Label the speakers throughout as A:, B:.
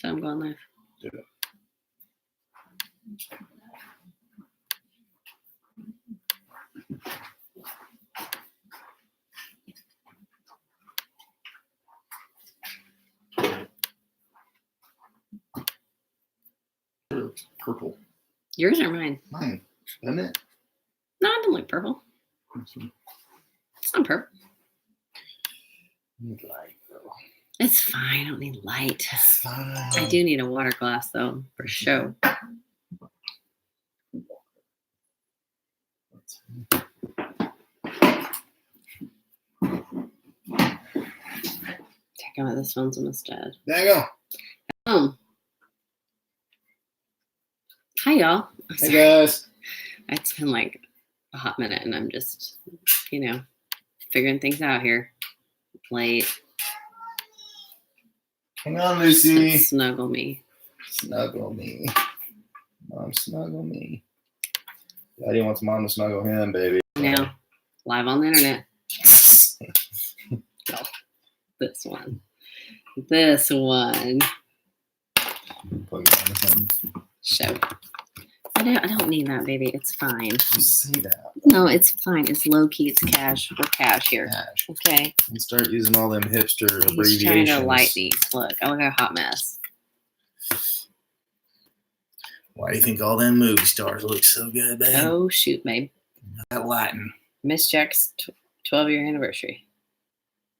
A: So I'm going live.
B: Do it. Purple.
A: Yours or mine?
B: Mine, isn't it?
A: No, I don't like purple. It's not purple.
B: Need light, though.
A: It's fine. I don't need light.
B: It's fine.
A: I do need a water glass, though, for sure. Check out this phone's almost dead.
B: There you go.
A: Hi, y'all.
B: Hey, guys.
A: It's been like a hot minute, and I'm just, figuring things out here. Late.
B: Hang on, Lucy.
A: Snuggle me.
B: Snuggle me. Mom, snuggle me. Daddy wants Mom to snuggle him, baby.
A: Now, live on the internet. Oh, this one. This one.
B: Plug it into something.
A: Show. I don't need that, baby. It's fine.
B: You say that.
A: No, it's fine. It's low key. It's cash. We're cash here.
B: Cash.
A: Okay.
B: And start using all them hipster
A: He's
B: abbreviations.
A: trying to light these. Look, I look like a hot mess.
B: Why do you think all them movie stars look so good, babe?
A: Oh, shoot, babe.
B: That lighting.
A: Miss Jack's 12-year anniversary.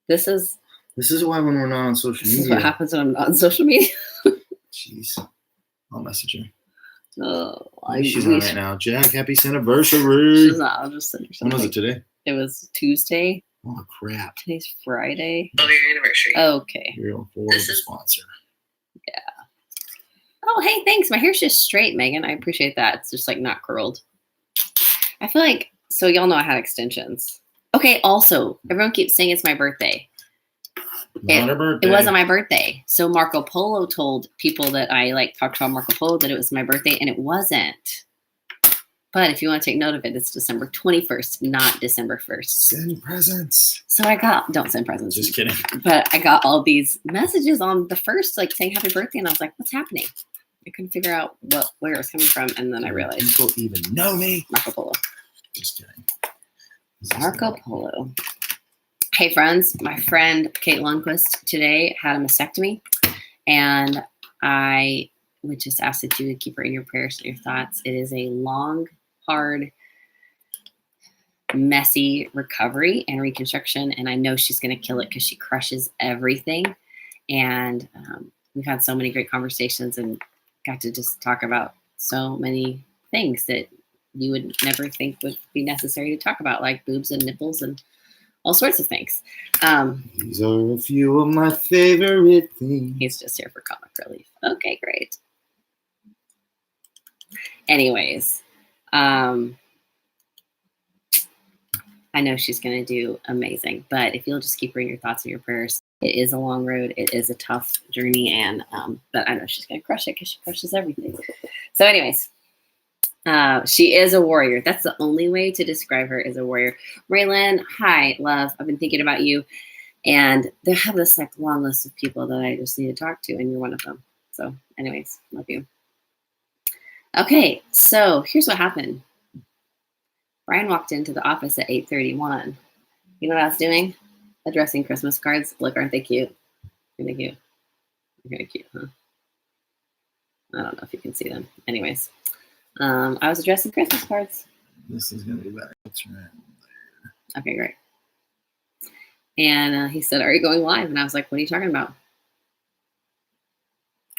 A: This is
B: why when we're not on social
A: what
B: media.
A: happens when I'm not on social media.
B: Jeez. I'll message her.
A: Oh,
B: She's on right now. Jack, happy anniversary.
A: She's not. I'll just send her
B: When
A: something.
B: was it today?
A: It was Tuesday.
B: Oh, crap.
A: Today's Friday. 12-year anniversary. Okay.
B: You're on forward with the sponsor.
A: Oh, hey, thanks. My hair's just straight, Megan. I appreciate that. It's just like not curled. I feel like, so y'all know I had extensions. Okay, also, everyone keeps saying it's my birthday.
B: Not her birthday.
A: It wasn't my birthday. So Marco Polo told people that I talked about Marco Polo that it was my birthday, and it wasn't. But if you want to take note of it, it's December 21st, not December 1st.
B: Send presents.
A: So don't send presents.
B: Just kidding.
A: But I got all these messages on the first, saying happy birthday, and I was like, what's happening? I couldn't figure out where it was coming from, and then I realized
B: People even know me.
A: Marco Polo.
B: Just kidding.
A: Marco Polo. Hey, friends. My friend Kate Lundquist today had a mastectomy, and I would just ask that you would keep her in your prayers and your thoughts. It is a long, hard, messy recovery and reconstruction, and I know she's going to kill it because she crushes everything. And we've had so many great conversations and got to just talk about so many things that you would never think would be necessary to talk about, like boobs and nipples and all sorts of things.
B: These are a few of my favorite things.
A: He's just here for comic relief. Okay, great. Anyways, I know she's going to do amazing, but if you'll just keep her in your thoughts and your prayers. It is a long road. It is a tough journey, and but I know she's going to crush it because she crushes everything. So anyways, she is a warrior. That's the only way to describe her, is a warrior. Raylan, hi, love. I've been thinking about you, and they have this long list of people that I just need to talk to, and you're one of them. So anyways, love you. Okay, so here's what happened. Brian walked into the office at 8:31. You know what I was doing? Addressing Christmas cards. Look, aren't they cute? Aren't they cute? They're kind of cute, huh? I don't know if you can see them. Anyways, I was addressing Christmas cards.
B: This is going to be better. That's right.
A: Okay, great. And he said, are you going live? And I was like, what are you talking about?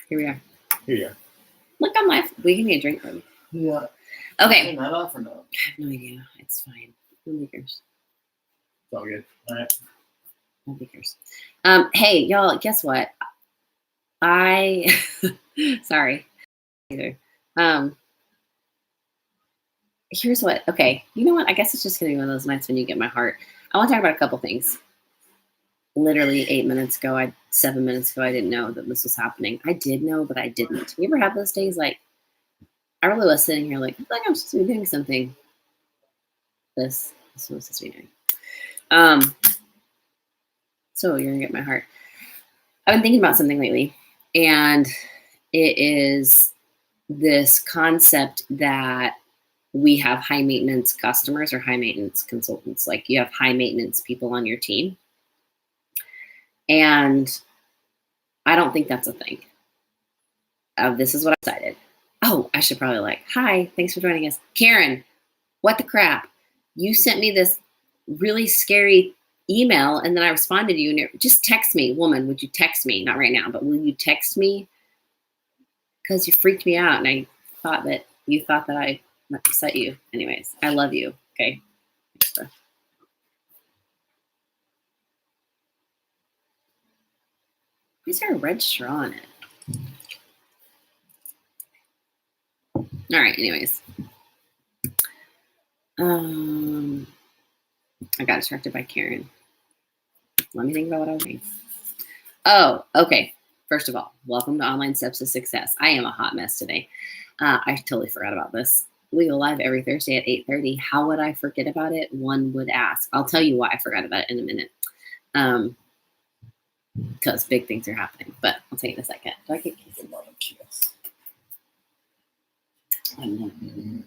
A: Here we are.
B: Here you are.
A: Look, I'm live. We can get a drink from.
B: Yeah.
A: Okay.
B: Turn that off or no?
A: I have no idea. It's fine. Nobody cares.
B: It's all good. All right.
A: Nobody cares. Hey, y'all, guess what? Sorry. Either. Here's what. Okay. You know what? I guess it's just going to be one of those nights when you get my heart. I want to talk about a couple things. Literally 7 minutes ago, I didn't know that this was happening. I did know, but I didn't. You ever have those days I really was sitting here I feel like I'm supposed to be doing something. This was supposed to be doing. So you're gonna get my heart. I've been thinking about something lately, and It is this concept that we have high maintenance customers or high maintenance consultants. Like you have high maintenance people on your team. And I don't think that's a thing. This is what I decided. Oh, I should probably hi, thanks for joining us. Karen, what the crap? You sent me this really scary email and then I responded to you and just text me. Woman, would you text me? Not right now, but will you text me? Because you freaked me out and I thought that you thought that I upset you. Anyways, I love you. Okay. Why is there a red straw on it? All right, anyways. I got distracted by Karen. Let me think about what I was saying. Oh, okay. First of all, welcome to Online Steps to Success. I am a hot mess today. I totally forgot about this. We go live every Thursday at 8:30. How would I forget about it? One would ask. I'll tell you why I forgot about it in a minute. Because big things are happening. But I'll tell you in a second. Do I get kisses? I love you.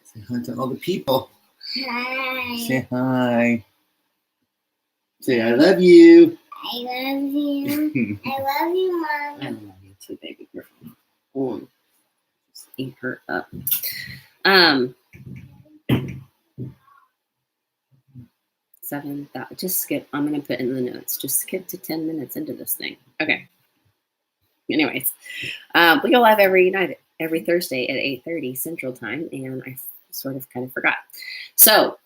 B: Say hi to all the people.
C: Hi.
B: Say hi. Say I love you.
C: I love you. I love you, Mom.
A: I love you too, baby girl. Just eat her up. Just skip. I'm gonna put in the notes. Just skip to 10 minutes into this thing. Okay. Anyways, we go live every night, every Thursday at 8:30 Central Time, and I sort of kind of forgot. So,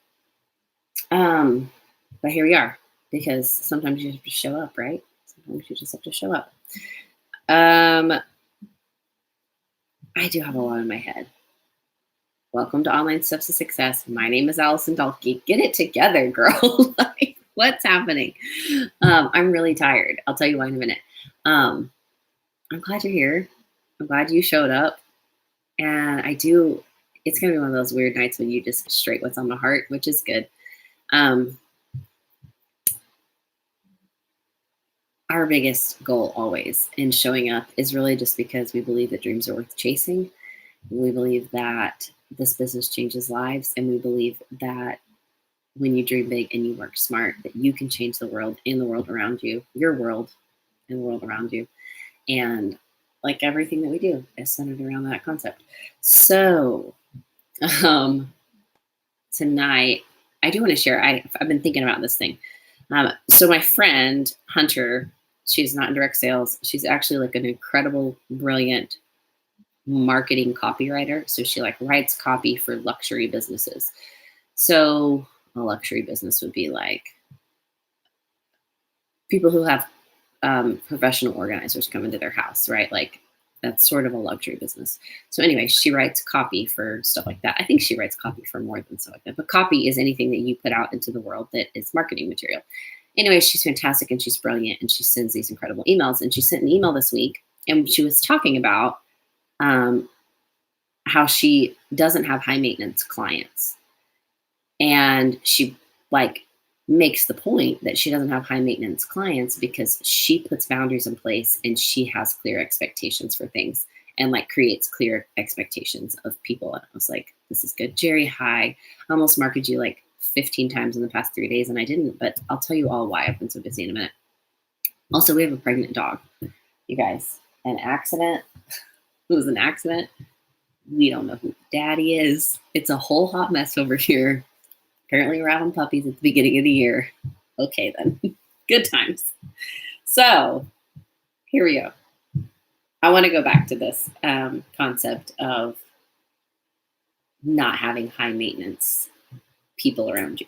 A: but here we are, because sometimes you have to show up, right? Sometimes you just have to show up. I do have a lot in my head. Welcome to Online Steps to Success. My name is Allison Dalkey. Get it together, girl. Like, what's happening? I'm really tired. I'll tell you why in a minute. I'm glad you're here. I'm glad you showed up. And it's going to be one of those weird nights when you just straight what's on the heart, which is good. Our biggest goal always in showing up is really just because we believe that dreams are worth chasing. We believe that this business changes lives, and we believe that when you dream big and you work smart, that you can change the world and the world around you, your world and the world around you. And like everything that we do is centered around that concept. So tonight, I do want to share, I've been thinking about this thing. So my friend, Hunter, she's not in direct sales. She's actually like an incredible, brilliant marketing copywriter. So she like writes copy for luxury businesses. So a luxury business would be like people who have professional organizers come into their house, right? Like that's sort of a luxury business. So anyway, she writes copy for stuff like that. I think she writes copy for more than stuff like that, but copy is anything that you put out into the world that is marketing material. Anyway, she's fantastic and she's brilliant and she sends these incredible emails. And she sent an email this week and she was talking about how she doesn't have high maintenance clients. And she like makes the point that she doesn't have high maintenance clients because she puts boundaries in place and she has clear expectations for things and like creates clear expectations of people. And I was like, this is good. Jerry, hi. I almost marketed you like 15 times in the past 3 days and I didn't, but I'll tell you all why. I've been so busy in a minute. Also, we have a pregnant dog. You guys, an accident. It was an accident. We don't know who daddy is. It's a whole hot mess over here. Apparently we're having puppies at the beginning of the year. Okay, then. Good times. So here we go. I want to go back to this concept of not having high maintenance people around you.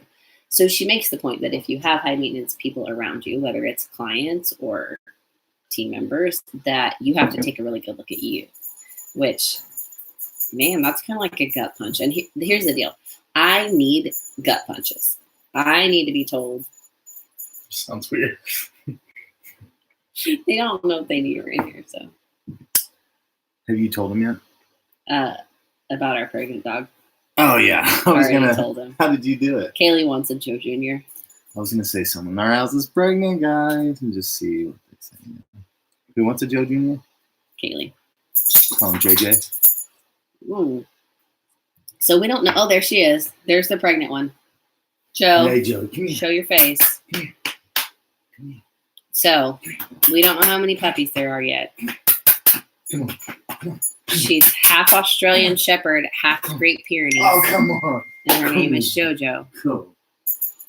A: So she makes the point that if you have high maintenance people around you, whether it's clients or team members, that you have to take a really good look at you, which, man, that's kind of like a gut punch. And here's the deal. I need gut punches. I need to be told.
B: Sounds weird.
A: They don't know if they need her in here. So,
B: have you told them yet?
A: About our pregnant dog.
B: Oh yeah, I was
A: Already told him.
B: How did you do it?
A: Kaylee wants a Joe Jr.
B: I was gonna say someone in our house is pregnant, guys, and just see what they say. Who wants a Joe Jr.?
A: Kaylee.
B: Call him JJ.
A: Ooh. So we don't know. Oh, there she is. There's the pregnant one. Joe,
B: Hey, Joe. Come here.
A: show your face.
B: Come here.
A: So we don't know how many puppies there are yet.
B: Come on.
A: She's half Australian Shepherd, half Great Pyrenees.
B: Oh, come on.
A: And her name is JoJo.
B: Cool.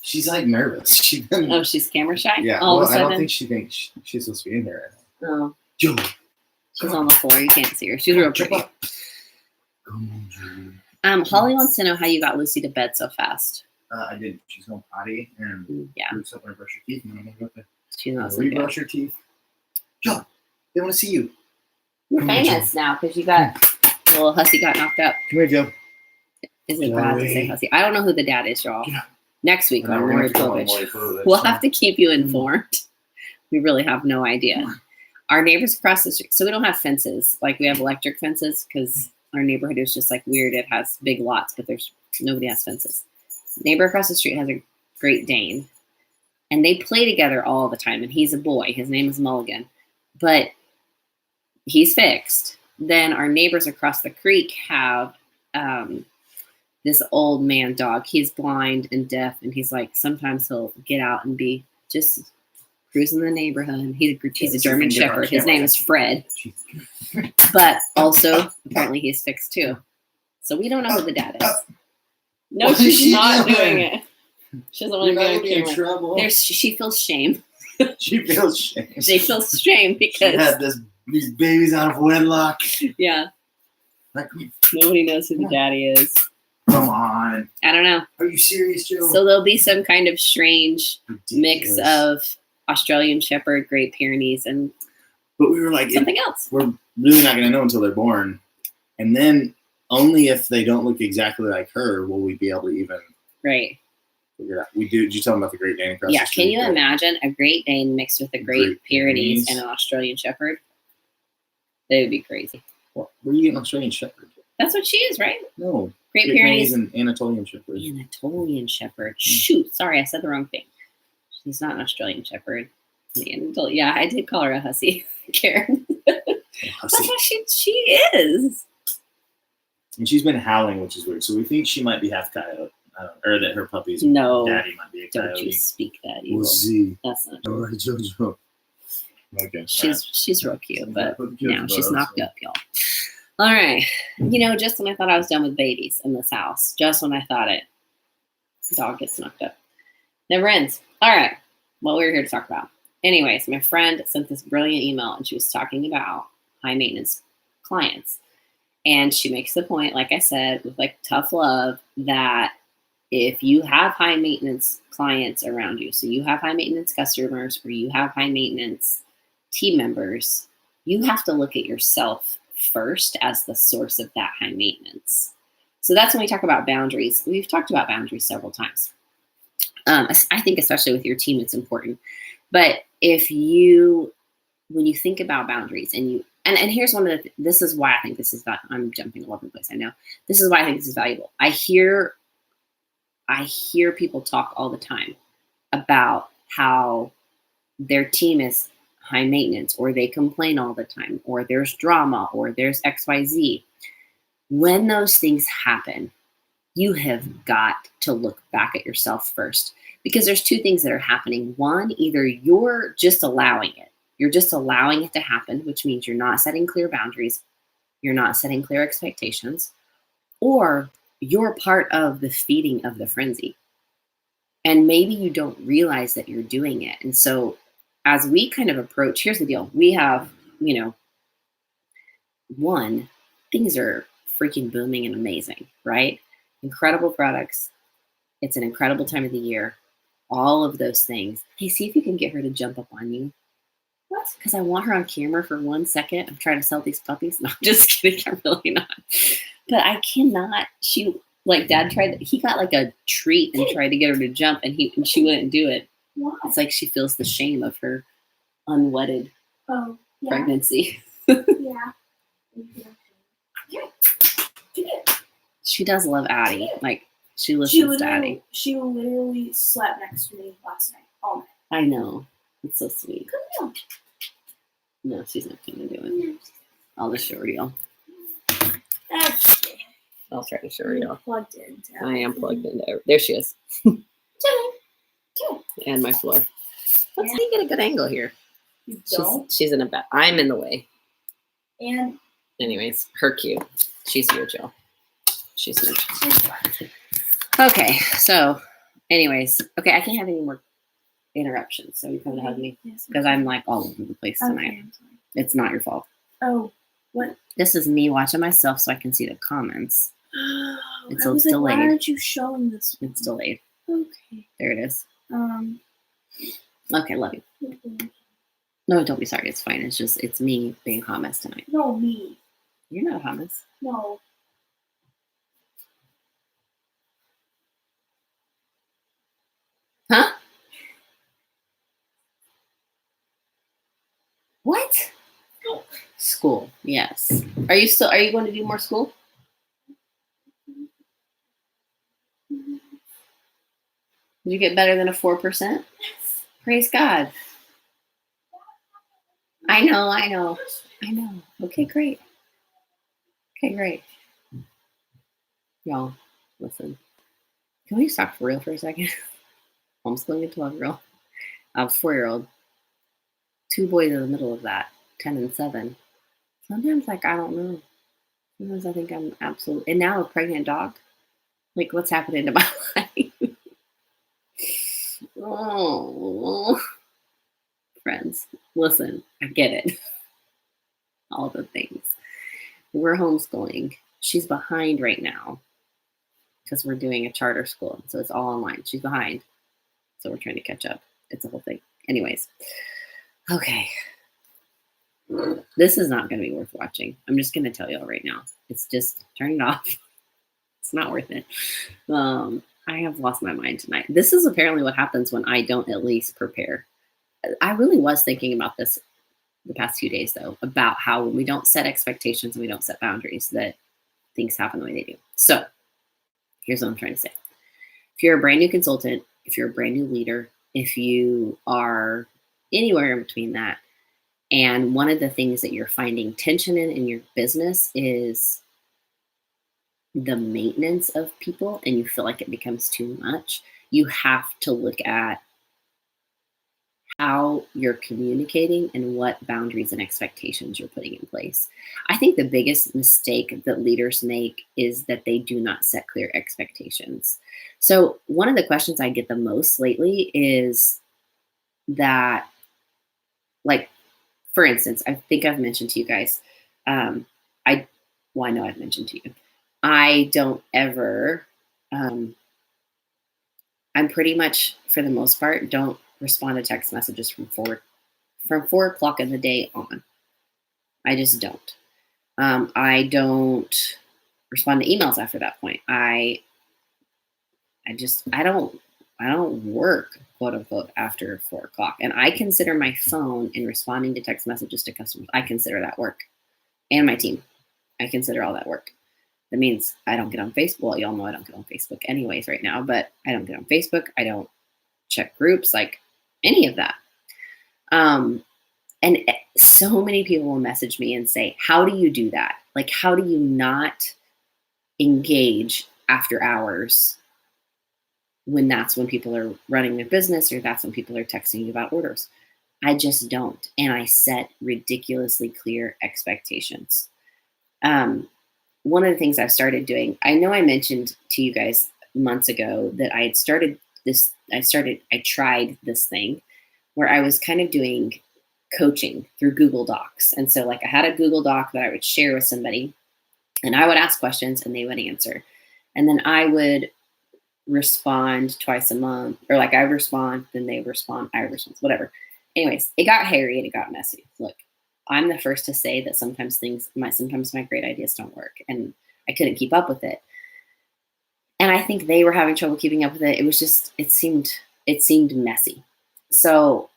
B: She's like nervous. She's been,
A: Oh, she's camera shy?
B: yeah.
A: All
B: Well,
A: of a
B: I
A: sudden.
B: don't think she thinks she's supposed to be in here right now.
A: Oh,
B: Joe.
A: she's on the floor. You can't see her. She's real
B: Jump
A: pretty.
B: up. Come on, Joe.
A: Holly wants to know how you got Lucy to bed so fast.
B: I did. She's going potty and
A: Yeah,
B: Bruce up and brush her teeth, and then I'm gonna go to
A: she's not so good.
B: rebrush her teeth. Joe, they want to see you.
A: You're
B: Come on,
A: famous now because you got little Hussy got knocked up.
B: Come here, Joe.
A: Is it bad to say
B: Joey.
A: Hussy? I don't know who the dad is, y'all.
B: Yeah.
A: Next week
B: And
A: on
B: we're
A: Maury
B: gonna have to go on
A: Povich.
B: Maury Povich.
A: We'll have to keep you informed. We really have no idea. Our neighbors across the street, so we don't have fences. Like we have electric fences because our neighborhood is just like weird. It has big lots, but there's nobody has fences. Neighbor across the street has a Great Dane, and they play together all the time. And he's a boy. His name is Mulligan, but he's fixed. Then our neighbors across the creek have this old man dog. He's blind and deaf, and he's like sometimes he'll get out and be just cruising the neighborhood. He's a German Shepherd. His name is Fred, but also apparently he's fixed too. So we don't know who the dad is. No,
B: What is
A: she's
B: she
A: not
B: doing?
A: doing it. She doesn't want
B: You're
A: to
B: not
A: be on
B: gonna be in
A: camera.
B: trouble.
A: She feels shame.
B: She feels shame.
A: She feels shame
B: She
A: because
B: had these babies out of wedlock.
A: yeah,
B: Like,
A: nobody knows who the daddy is.
B: come on.
A: I don't know.
B: Are you serious, Joe?
A: So there'll be some kind of strange mix
B: Ridiculous.
A: of Australian Shepherd, Great Pyrenees, and
B: But we were like,
A: something else.
B: we're really not going to know until they're born. And then only if they don't look exactly like her will we be able to even
A: Right.
B: figure it out. Did you tell them about the Great Dane across
A: Yeah.
B: the street?
A: Can you imagine a Great Dane mixed with a Great
B: Great
A: Pyrenees
B: Pyrenees.
A: and an Australian Shepherd? That would be crazy.
B: Where are you getting Australian Shepherd?
A: That's what she is, right?
B: No.
A: Great
B: Great Pyrenees
A: Pyrenees.
B: and Anatolian Shepherd.
A: Anatolian Shepherd. Shoot. Sorry, I said the wrong thing. She's not an Australian Shepherd. Yeah, I did call her a hussy, Karen. That's what she is.
B: And she's been howling, which is weird. So we think she might be half coyote. Or that her puppy's
A: No.
B: daddy might be a
A: Don't you
B: coyote.
A: speak that
B: We'll
A: evil.
B: see.
A: That's not
B: All
A: true.
B: right, JoJo. Okay.
A: She's real cute, but
B: Put the kids
A: now
B: in
A: she's
B: bows.
A: knocked up, y'all. All right. Just when I thought I was done with babies in this house, just when I thought it, the dog gets knocked up. Never ends. All right. What we're here to talk about. Anyways, my friend sent this brilliant email and she was talking about high maintenance clients. And she makes the point, like I said, with like tough love, that if you have high maintenance clients around you, so you have high maintenance customers or you have high maintenance team members, you have to look at yourself first as the source of that high maintenance. So that's when we talk about boundaries. We've talked about boundaries several times. I think especially with your team, it's important. But when you think about boundaries and here's one of this is why I think this is I'm jumping all over the place. I know this is why I think this is valuable. I hear people talk all the time about how their team is high maintenance, or they complain all the time, or there's drama, or there's XYZ. When those things happen, you have got to look back at yourself first, because there's two things that are happening. One, either you're just allowing it. You're just allowing it to happen, which means you're not setting clear boundaries. You're not setting clear expectations, or you're part of the feeding of the frenzy. And maybe you don't realize that you're doing it. And so as we kind of approach, here's the deal. We have, things are freaking booming and amazing, right? Incredible products. It's an incredible time of the year. All of those things. Hey, see if you can get her to jump up on you. What? Because I want her on camera for 1 second. I'm trying to sell these puppies. No, I'm just kidding. I'm really not. But I cannot. Dad tried. He got like a treat and tried to get her to jump, and she wouldn't do it.
C: Why?
A: It's like she feels the shame of her unwedded
C: Oh, yeah.
A: pregnancy.
C: Yeah.
A: She does love Addie. Like she listens to Addie.
C: She literally slept next to me last night. All night.
A: I know. It's so sweet.
C: Come
A: No, she's not going to do it. I'll just show you.
C: That's
A: I'll try to show you.
C: plugged into.
A: I am plugged into. There she is. And my floor. Let's see, get a good angle here.
C: You don't.
A: She's in a bed. I'm in the way.
C: And
A: Anyways, her cue. She's huge, y'all. She's huge.
C: she's fun.
A: Okay, so, anyways, okay, I can't have any more interruptions. So you come to hug me
C: Yes.
A: because I'm like all over the place tonight.
C: Okay, I'm sorry.
A: It's not your fault.
C: Oh, what?
A: This is me watching myself so I can see the comments. It's
C: I was like, why
A: delayed.
C: aren't you showing this?
A: It's delayed.
C: Okay.
A: There it is.
C: Um.
A: Okay, love you. No, don't be sorry. It's fine. It's just, it's me being hummus tonight.
C: No, me.
A: You're not hummus.
C: No.
A: Huh? What? School. Yes. Are you going to do more school? Did you get better than a 4%? Praise God. I know. Okay, great. Y'all, listen. Can we just talk for real for a second? Homeschooling a 12-year-old. A 4-year-old. 2 boys in the middle of that, 10 and 7. Sometimes, like, I don't know. Sometimes I think I'm absolutely... And now a pregnant dog. Like, what's happening to my life? Oh. Friends, listen, I get it. All the things. We're homeschooling. She's behind right now because we're doing a charter school. So it's all online. She's behind. So we're trying to catch up. It's a whole thing. Anyways. Okay. This is not going to be worth watching. I'm just going to tell y'all right now. It's just turn it off. It's not worth it. I have lost my mind tonight. This is apparently what happens when I don't at least prepare. I really was thinking about this the past few days, though, about how when we don't set expectations and we don't set boundaries, that things happen the way they do. So here's what I'm trying to say. If you're a brand new consultant, if you're a brand new leader, if you are anywhere in between that, and one of the things that you're finding tension in your business is the maintenance of people, and you feel like it becomes too much, you have to look at how you're communicating and what boundaries and expectations you're putting in place. I think the biggest mistake that leaders make is that they do not set clear expectations. So one of the questions I get the most lately is that, like, for instance, I think I've mentioned to you guys, I know I've mentioned to you, I don't ever, I'm pretty much, for the most part, don't respond to text messages from 4 o'clock in the day on. I just don't. I don't respond to emails after that point. I don't work, quote unquote, after 4 o'clock. And I consider my phone and responding to text messages to customers, I consider that work. And my team, I consider all that work. That means I don't get on Facebook. Well, y'all know I don't get on Facebook anyways right now, but I don't get on Facebook. I don't check groups, like any of that. And so many people will message me and say, how do you do that? Like, how do you not engage after hours when that's when people are running their business or that's when people are texting you about orders? I just don't. And I set ridiculously clear expectations. One of the things I've started doing, I know I mentioned to you guys months ago that I tried this thing where I was kind of doing coaching through Google Docs. And so, like, I had a Google Doc that I would share with somebody and I would ask questions and they would answer. And then I would respond twice a month, or like I respond, then they respond, I respond, whatever. Anyways, it got hairy and it got messy. Look, I'm the first to say that sometimes my great ideas don't work, and I couldn't keep up with it. And I think they were having trouble keeping up with it. It was just, it seemed messy. So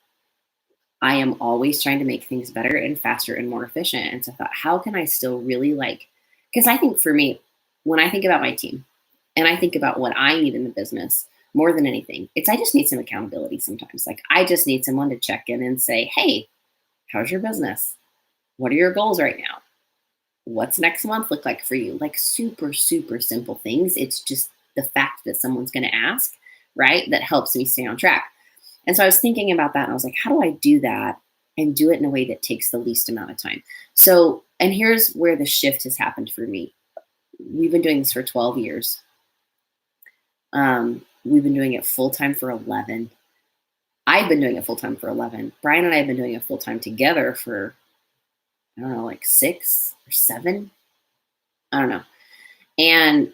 A: I am always trying to make things better and faster and more efficient. And so I thought, how can I still really because I think for me, when I think about my team and I think about what I need in the business more than anything, I just need some accountability sometimes. Like, I just need someone to check in and say, hey, how's your business? What are your goals right now? what's next month look like for you? Like super, super simple things. It's just the fact that someone's going to ask, right? That helps me stay on track. And so I was thinking about that and I was like, how do I do that and do it in a way that takes the least amount of time? So, and here's where the shift has happened for me. We've been doing this for 12 years. We've been doing it full time for 11. I've been doing it full time for 11. Brian and I have been doing it full time together for, I don't know, like 6 or 7. I don't know. And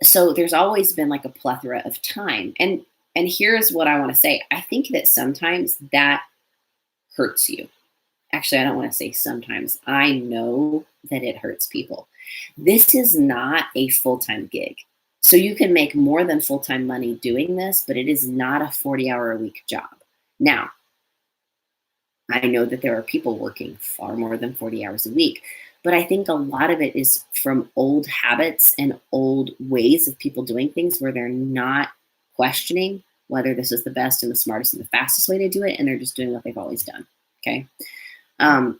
A: so there's always been like a plethora of time. And here's what I want to say. I think that sometimes that hurts you. Actually, I don't want to say sometimes. I know that it hurts people. This is not a full-time gig. So you can make more than full-time money doing this, but it is not a 40-hour-a-week job. Now, I know that there are people working far more than 40 hours a week, but I think a lot of it is from old habits and old ways of people doing things where they're not questioning whether this is the best and the smartest and the fastest way to do it, and they're just doing what they've always done. Okay. And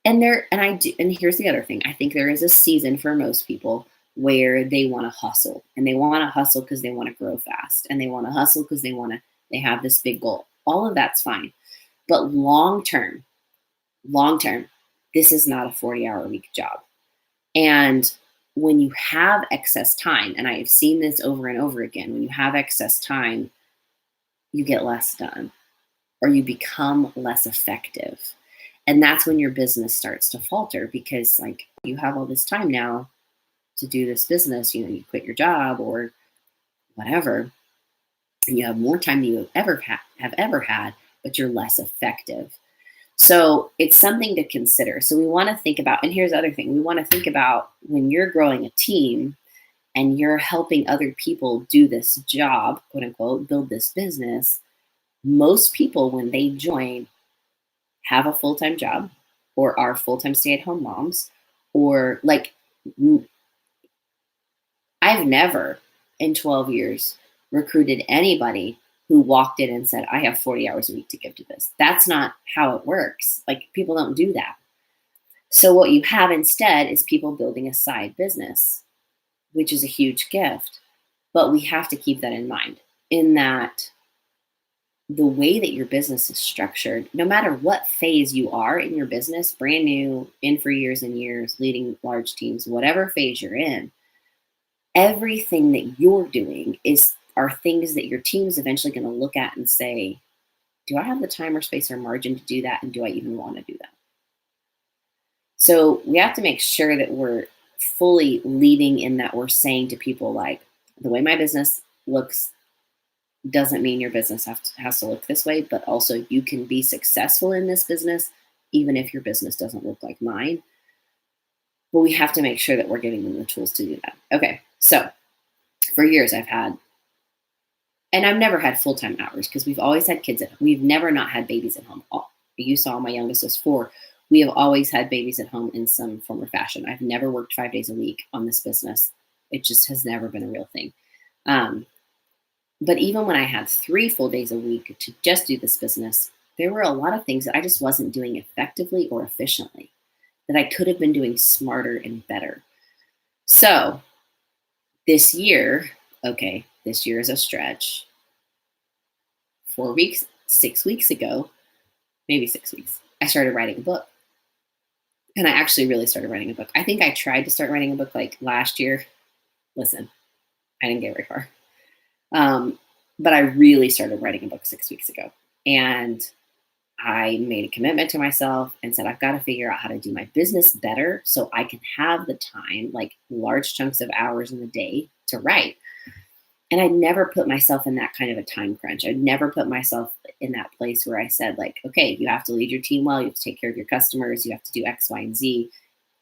A: here's the other thing. I think there is a season for most people where they want to hustle, and they want to hustle because they want to grow fast, and they want to hustle because they have this big goal. All of that's fine. But long term, this is not a 40-hour-a-week job. And when you have excess time, and I have seen this over and over again, when you have excess time, you get less done or you become less effective. And that's when your business starts to falter because like you have all this time now to do this business, you quit your job or whatever, and you have more time than you have ever had, but you're less effective. So it's something to consider. So we want to think about, and here's the other thing, we want to think about when you're growing a team and you're helping other people do this job, quote unquote, build this business, most people when they join have a full-time job or are full-time stay-at-home moms, or like I've never in 12 years recruited anybody who walked in and said, I have 40 hours a week to give to this. That's not how it works. Like people don't do that. So what you have instead is people building a side business, which is a huge gift. But we have to keep that in mind in that the way that your business is structured, no matter what phase you are in your business, brand new, in for years and years, leading large teams, whatever phase you're in, everything that you're doing are things that your team's eventually going to look at and say, do I have the time or space or margin to do that? And do I even want to do that? So we have to make sure that we're fully leading in that we're saying to people like, the way my business looks doesn't mean your business has to look this way, but also you can be successful in this business, even if your business doesn't look like mine. But we have to make sure that we're giving them the tools to do that. Okay, so for years I've never had full-time hours because we've always had kids at home. We've never not had babies at home. You saw my youngest was 4. We have always had babies at home in some form or fashion. I've never worked 5 days a week on this business. It just has never been a real thing. But even when I had 3 full days a week to just do this business, there were a lot of things that I just wasn't doing effectively or efficiently that I could have been doing smarter and better. So this year is a stretch. 6 weeks ago, maybe 6 weeks, I started writing a book. And I actually really started writing a book. I think I tried to start writing a book like last year. Listen, I didn't get very far. But I really started writing a book 6 weeks ago. And I made a commitment to myself and said, I've got to figure out how to do my business better so I can have the time, like large chunks of hours in the day to write. And I never put myself in that kind of a time crunch. I'd never put myself in that place where I said like, okay, you have to lead your team well, you have to take care of your customers, you have to do X, Y, and Z.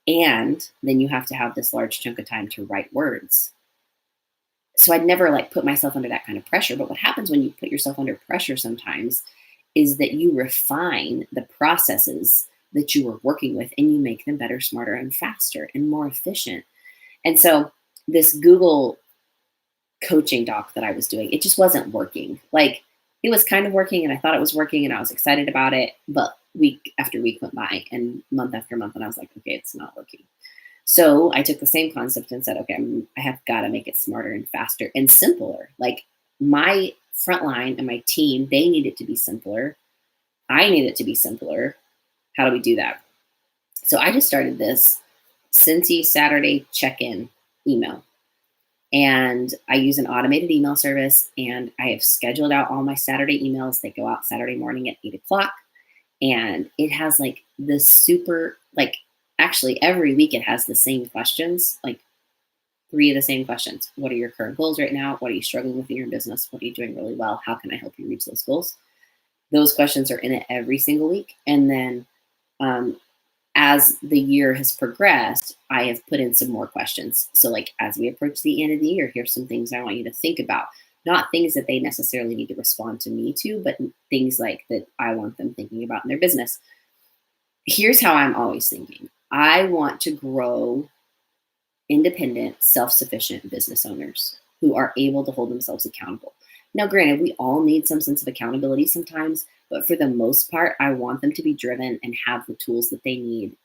A: And then you have to have this large chunk of time to write words. So I'd never like put myself under that kind of pressure. But what happens when you put yourself under pressure sometimes is that you refine the processes that you were working with and you make them better, smarter, and faster and more efficient. And so this Google coaching doc that I was doing, it just wasn't working. Like it was kind of working and I thought it was working and I was excited about it. But week after week went by and month after month and I was like, okay, it's not working. So I took the same concept and said, okay, I have got to make it smarter and faster and simpler. Like my frontline and my team, they need it to be simpler. I need it to be simpler. How do we do that? So I just started this Cincy Saturday check-in email. And I use an automated email service, and I have scheduled out all my Saturday emails. They go out Saturday morning at 8:00. And it has like this super, like actually every week it has the same questions, like 3 of the same questions. What are your current goals right now? What are you struggling with in your business? What are you doing really well? How can I help you reach those goals? Those questions are in it every single week. And then as the year has progressed, I have put in some more questions. So like as we approach the end of the year, here's some things I want you to think about. Not things that they necessarily need to respond to me to, but things like that I want them thinking about in their business. Here's how I'm always thinking. I want to grow independent, self-sufficient business owners who are able to hold themselves accountable. Now, granted, we all need some sense of accountability sometimes, but for the most part, I want them to be driven and have the tools that they need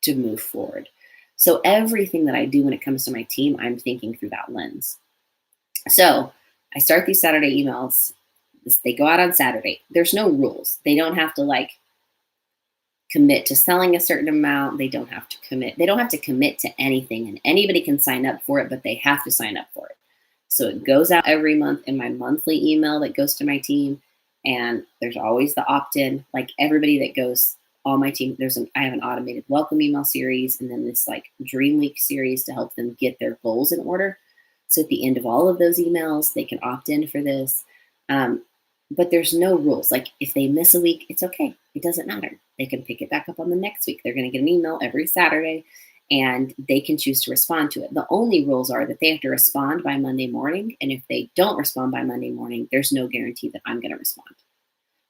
A: to move forward. So everything that I do when it comes to my team, I'm thinking through that lens. So I start these Saturday emails. They go out on Saturday. There's no rules. They don't have to like commit to selling a certain amount. They don't have to commit. They don't have to commit to anything, and anybody can sign up for it, but they have to sign up for it. So it goes out every month in my monthly email that goes to my team. And there's always the opt-in, like everybody that goes, all my team, I have an automated welcome email series, and then this like Dream Week series to help them get their goals in order. So at the end of all of those emails, they can opt in for this. But there's no rules. Like if they miss a week, it's okay. It doesn't matter. They can pick it back up on the next week. They're going to get an email every Saturday, and they can choose to respond to it. The only rules are that they have to respond by Monday morning. And if they don't respond by Monday morning, there's no guarantee that I'm going to respond.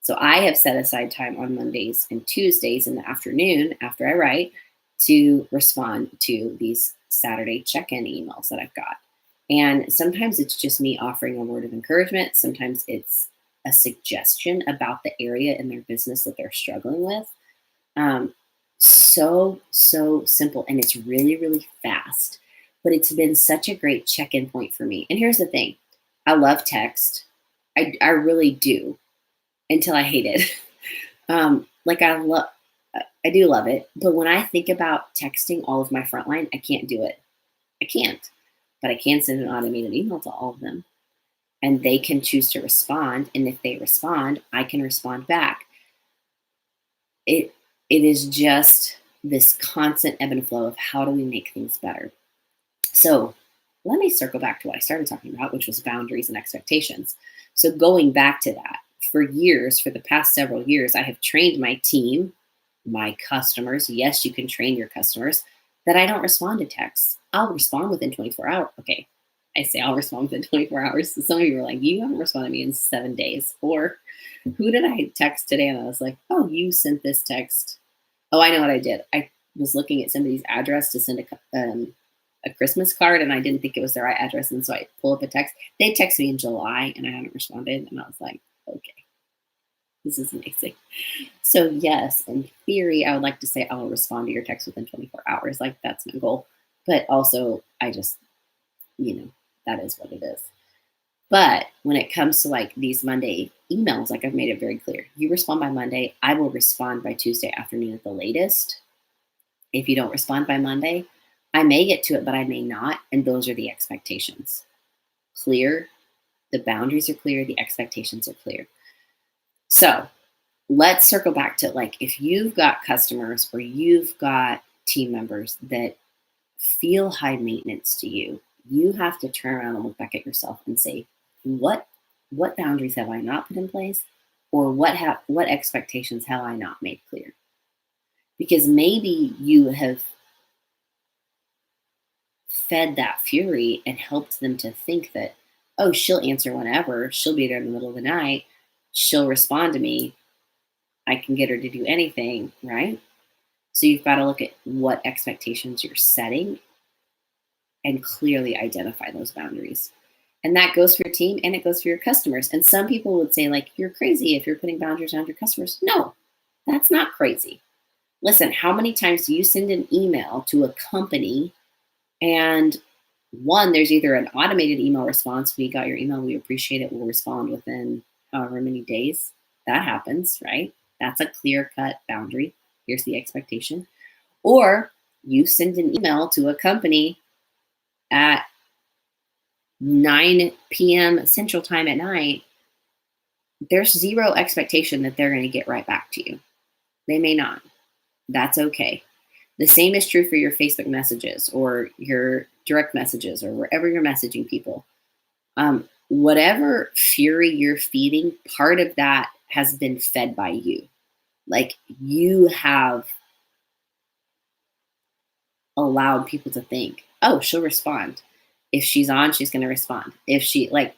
A: So I have set aside time on Mondays and Tuesdays in the afternoon after I write to respond to these Saturday check-in emails that I've got. And sometimes it's just me offering a word of encouragement. Sometimes it's a suggestion about the area in their business that they're struggling with. So simple. And it's really, really fast. But it's been such a great check-in point for me. And here's the thing. I love text. I really do. Until I hate it. I do love it. But when I think about texting all of my frontline, I can't do it. I can't. But I can send an automated email to all of them. And they can choose to respond. And if they respond, I can respond back. It is just this constant ebb and flow of how do we make things better. So let me circle back to what I started talking about, which was boundaries and expectations. So going back to that, for years, for the past several years, I have trained my team, my customers. Yes, you can train your customers that I don't respond to texts. I'll respond within 24 hours. Okay. I say I'll respond within 24 hours. So some of you were like, you haven't responded to me in 7 days. Or who did I text today? And I was like, oh, you sent this text. Oh, I know what I did. I was looking at somebody's address to send a Christmas card, and I didn't think it was the right address. And so I pull up a text. They texted me in July, and I hadn't responded. And I was like, okay, this is amazing. So yes, in theory, I would like to say I will respond to your text within 24 hours. Like that's my goal. But also I just, that is what it is. But when it comes to like these Monday emails, like I've made it very clear, you respond by Monday, I will respond by Tuesday afternoon at the latest. If you don't respond by Monday, I may get to it, but I may not. And those are the expectations. Clear. The boundaries are clear. The expectations are clear. So let's circle back to like, if you've got customers or you've got team members that feel high maintenance to you, you have to turn around and look back at yourself and say, what boundaries have I not put in place? Or what expectations have I not made clear? Because maybe you have fed that fury and helped them to think that, oh, she'll answer whenever. She'll be there in the middle of the night. She'll respond to me. I can get her to do anything, right? So you've got to look at what expectations you're setting and clearly identify those boundaries. And that goes for your team and it goes for your customers. And some people would say, like, you're crazy if you're putting boundaries around your customers. No, that's not crazy. Listen, how many times do you send an email to a company and one, there's either an automated email response, we got your email, we appreciate it, we'll respond within however many days. That happens, right? That's a clear cut boundary. Here's the expectation. Or you send an email to a company at 9 p.m. Central Time at night. There's zero expectation that they're going to get right back to you. They may not. That's okay. The same is true for your Facebook messages or your direct messages or wherever you're messaging people. Whatever fury you're feeding, part of that has been fed by you. Like you have allowed people to think, oh, she'll respond. If she's on, she's going to respond. If she, like,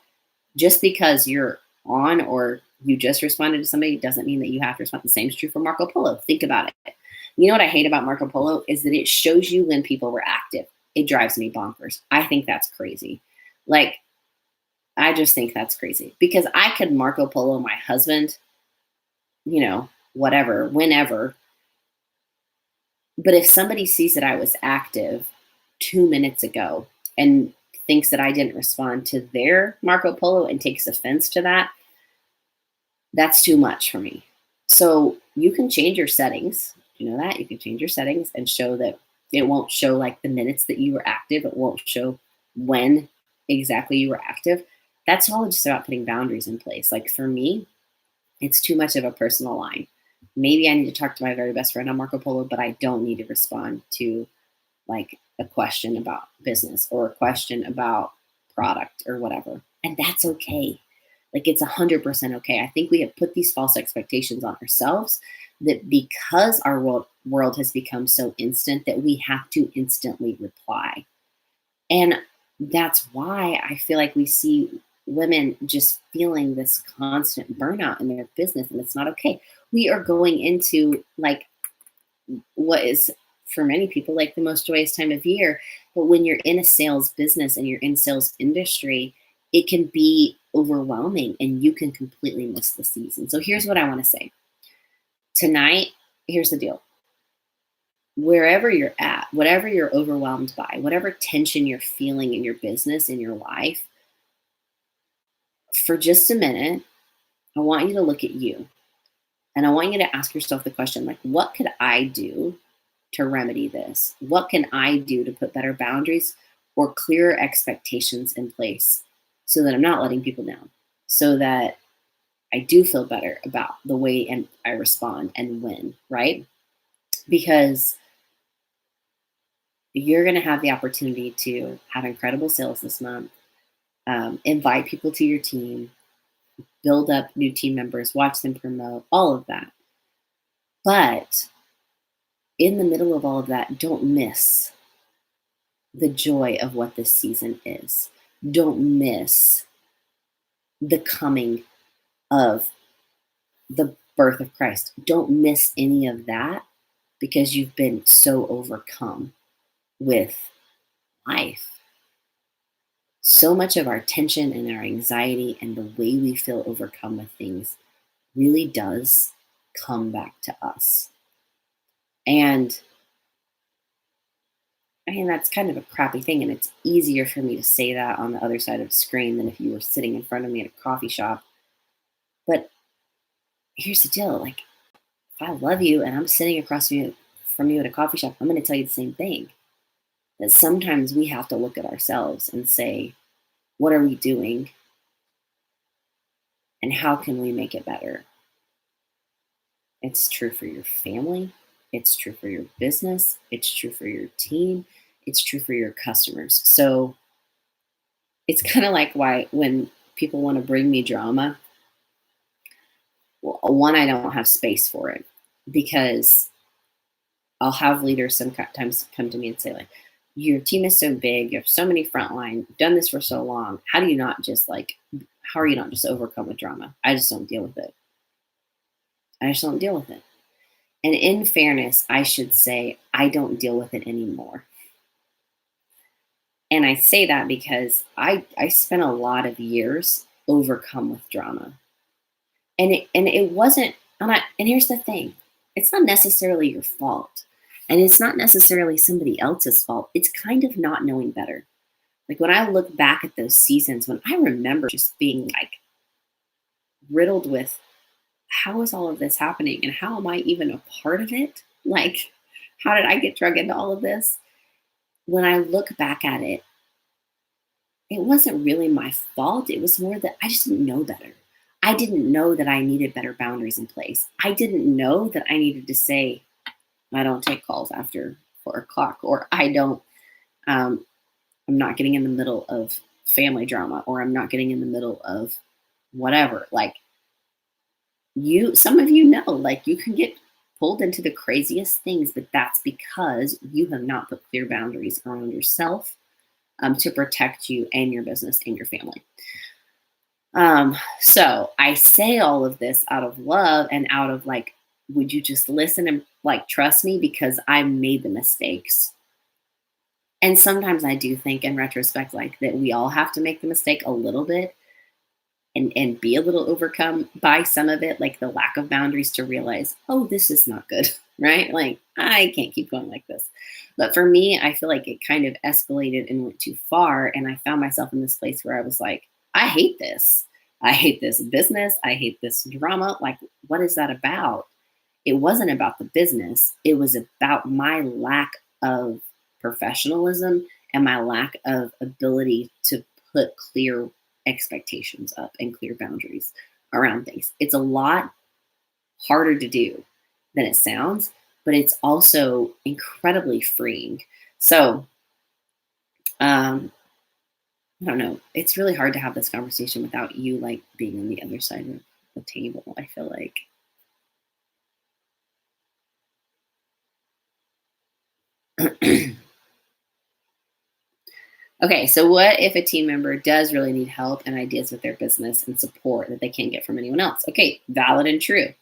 A: just because you're on or you just responded to somebody doesn't mean that you have to respond. The same is true for Marco Polo. Think about it. You know what I hate about Marco Polo is that it shows you when people were active. It drives me bonkers. I think that's crazy. Like, I just think that's crazy because I could Marco Polo my husband, whatever, whenever. But if somebody sees that I was active 2 minutes ago and thinks that I didn't respond to their Marco Polo and takes offense to that, that's too much for me. So you can change your settings. You know that? You can change your settings and show that it won't show like the minutes that you were active. It won't show when exactly you were active. That's all just about putting boundaries in place. Like for me, it's too much of a personal line. Maybe I need to talk to my very best friend on Marco Polo, but I don't need to respond to like a question about business or a question about product or whatever. And that's okay. Like it's 100% okay. I think we have put these false expectations on ourselves that because our world has become so instant that we have to instantly reply. And that's why I feel like we see women just feeling this constant burnout in their business, and it's not okay. We are going into like what is for many people like the most joyous time of year. But when you're in a sales business and you're in sales industry, it can be overwhelming and you can completely miss the season. So here's what I want to say. Tonight, here's the deal. Wherever you're at, whatever you're overwhelmed by, whatever tension you're feeling in your business, in your life, for just a minute, I want you to look at you. And I want you to ask yourself the question, like, what could I do to remedy this? What can I do to put better boundaries or clearer expectations in place so that I'm not letting people down, so that I do feel better about the way and I respond and when, right? Because you're going to have the opportunity to have incredible sales this month, invite people to your team, build up new team members, watch them promote, all of that. But in the middle of all of that, don't miss the joy of what this season is. Don't miss the coming of the birth of Christ. Don't miss any of that because you've been so overcome with life. So much of our tension and our anxiety and the way we feel overcome with things really does come back to us. And I mean, that's kind of a crappy thing. And it's easier for me to say that on the other side of the screen than if you were sitting in front of me at a coffee shop. But here's the deal. Like, if I love you and I'm sitting across from you at a coffee shop, I'm going to tell you the same thing. That sometimes we have to look at ourselves and say, what are we doing? And how can we make it better? It's true for your family. It's true for your business. It's true for your team. It's true for your customers. So it's kind of like why when people want to bring me drama, well, one, I don't have space for it because I'll have leaders sometimes come to me and say like, your team is so big, you have so many frontline, you've done this for so long. How are you not just overcome with drama? I just don't deal with it. I just don't deal with it. And in fairness, I should say I don't deal with it anymore. And I say that because I spent a lot of years overcome with drama. And it wasn't, and here's the thing. it's not necessarily your fault. And it's not necessarily somebody else's fault. It's kind of not knowing better. Like when I look back at those seasons, when I remember just being like riddled with how is all of this happening and how am I even a part of it? Like, how did I get drug into all of this? When I look back at it, it wasn't really my fault. It was more that I just didn't know better. I didn't know that I needed better boundaries in place. I didn't know that I needed to say, I don't take calls after 4 o'clock, or I'm not getting in the middle of family drama, or I'm not getting in the middle of whatever. Like some of you know, like you can get pulled into the craziest things, but that's because you have not put clear boundaries around yourself to protect you and your business and your family. So I say all of this out of love and out of like, would you just listen and like trust me, because I made the mistakes. And sometimes I do think in retrospect, like that we all have to make the mistake a little bit and be a little overcome by some of it, like the lack of boundaries, to realize, oh, this is not good, right? Like I can't keep going like this. But for me, I feel like it kind of escalated and went too far. And I found myself in this place where I was like, I hate this. I hate this business. I hate this drama. Like, what is that about? It wasn't about the business. It was about my lack of professionalism and my lack of ability to put clear expectations up and clear boundaries around things. It's a lot harder to do than it sounds, but it's also incredibly freeing. So, I don't know. It's really hard to have this conversation without you like being on the other side of the table, I feel like. Okay, so what if a team member does really need help and ideas with their business and support that they can't get from anyone else? Okay, valid and true.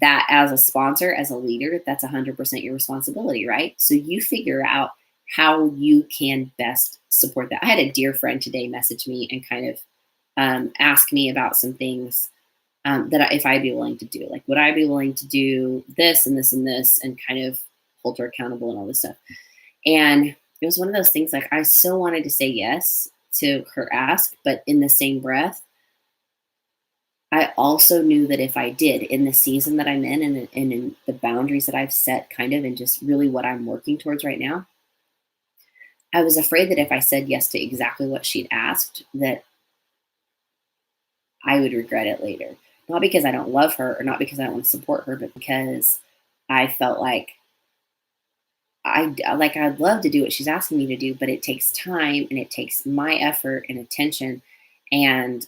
A: That as a sponsor, as a leader, that's 100% your responsibility, right? So you figure out how you can best support that. I had a dear friend today message me and kind of ask me about some things if I'd be willing to do. Like, would I be willing to do this and this and this and kind of hold her accountable and all this stuff? And it was one of those things like I so wanted to say yes to her ask, but in the same breath, I also knew that if I did in the season that I'm in and in the boundaries that I've set kind of and just really what I'm working towards right now, I was afraid that if I said yes to exactly what she'd asked, that I would regret it later. Not because I don't love her or not because I don't want to support her, but because I felt like I'd love to do what she's asking me to do, but it takes time and it takes my effort and attention. And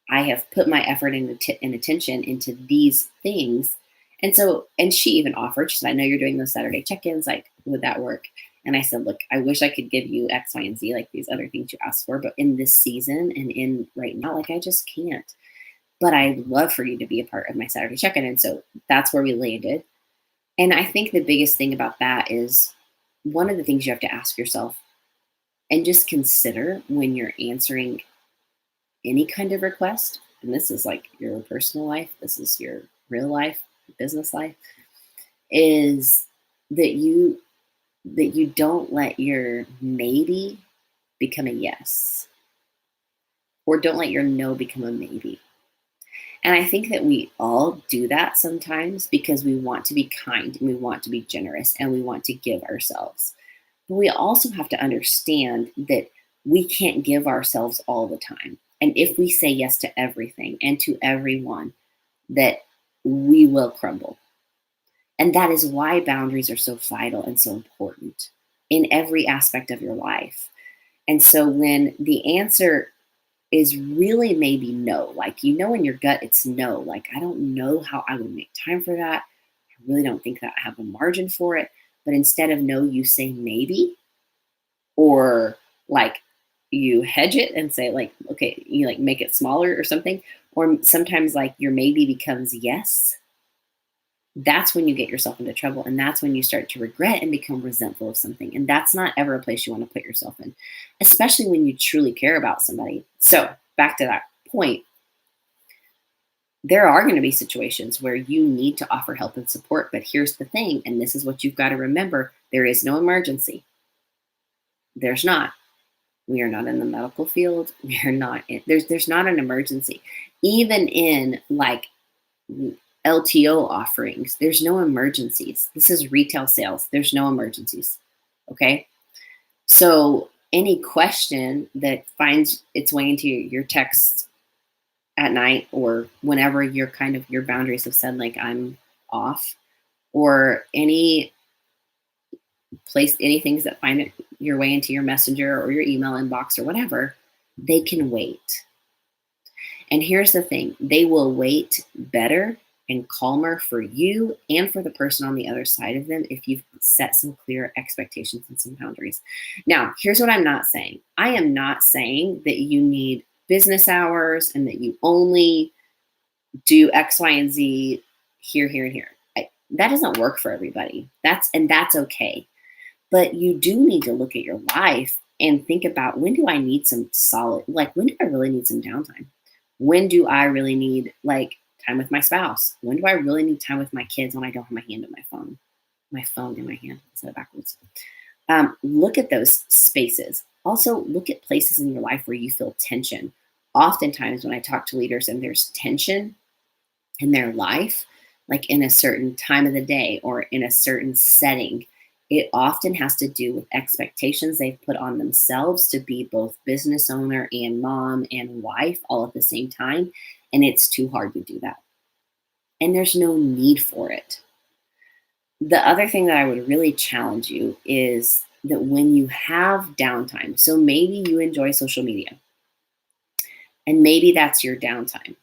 A: I have put my effort and attention into these things. And so, and she even offered, she said, I know you're doing those Saturday check-ins. Like, would that work? And I said, look, I wish I could give you X, Y, and Z, like these other things you asked for, but in this season and in right now, like I just can't. But I'd love for you to be a part of my Saturday check-in. And so that's where we landed. And I think the biggest thing about that is one of the things you have to ask yourself and just consider when you're answering any kind of request, and this is like your personal life, this is your real life, business life, is that you don't let your maybe become a yes, or don't let your no become a maybe. And I think that we all do that sometimes because we want to be kind and we want to be generous and we want to give ourselves. But we also have to understand that we can't give ourselves all the time. And if we say yes to everything and to everyone, that we will crumble. And that is why boundaries are so vital and so important in every aspect of your life. And so when the answer is really maybe no, like you know in your gut it's no, like I don't know how I would make time for that. I really don't think that I have a margin for it. But instead of no, you say maybe, or like you hedge it and say like, okay, you like make it smaller or something. Or sometimes like your maybe becomes yes. That's when you get yourself into trouble. And that's when you start to regret and become resentful of something. And that's not ever a place you want to put yourself in, especially when you truly care about somebody. So back to that point, there are going to be situations where you need to offer help and support. But here's the thing, and this is what you've got to remember: there is no emergency. There's not. We are not in the medical field. We are not in, there's not an emergency. Even in like LTO offerings, there's no emergencies. This is retail sales. There's no emergencies. Okay. So any question that finds its way into your texts at night, or whenever you're kind of your boundaries have said like I'm off, or any things that find your way into your messenger or your email inbox or whatever, they can wait. And here's the thing, they will wait better and calmer for you and for the person on the other side of them if you've set some clear expectations and some boundaries. Now, here's what I'm not saying. I am not saying that you need business hours and that you only do X, Y, and Z here, here, and here. That doesn't work for everybody. That's okay. But you do need to look at your life and think about, when do I need some solid, like when do I really need some downtime? When do I really need like time with my spouse? When do I really need time with my kids when I don't have my hand on my phone in my hand instead of backwards? Look at those spaces. Also, look at places in your life where you feel tension. Oftentimes when I talk to leaders and there's tension in their life, like in a certain time of the day or in a certain setting, it often has to do with expectations they've put on themselves to be both business owner and mom and wife all at the same time. And it's too hard to do that. And there's no need for it. The other thing that I would really challenge you is that when you have downtime, so maybe you enjoy social media, and maybe that's your downtime.